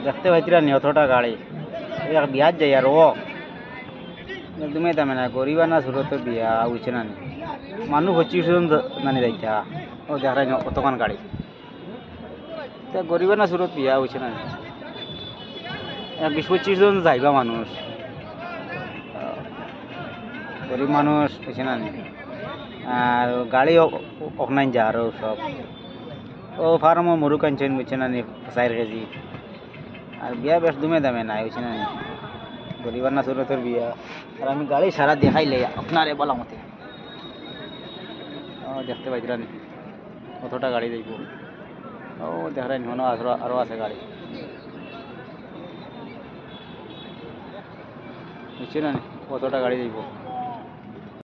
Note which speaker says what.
Speaker 1: দেখতে পাইছিলাম নি অতটা গাড়ি বিয়াত যাই আর ও তুমি তার মানে গরিবা না সুরতের বিয়া উঠছে না মানুষ 25 জন নানি যাইতা ও দেখা কতক্ষণ গাড়ি গরিবা না সুরত বিয়া উঠছে না 20-25 জন যাইবা মানুষ গরিব মানুষ বুঝছে না আর গাড়ি অকনাইন যা আরো সব ও ফার্ম মরু কানছেন বুঝছে না 4 কেজি আর বিয়া বেশ দুমে দামে নাই বুঝছে না গরিবার না সুরতের বিয়া আর আমি গাড়ি সারা দেখাইলে আপনারে বলা মতে ও দেখতে পাইছিলেন কতটা গাড়ি যাইব ও দেখালেন হনো আরো আছে গাড়ি বুঝছি না কতটা গাড়ি যাইব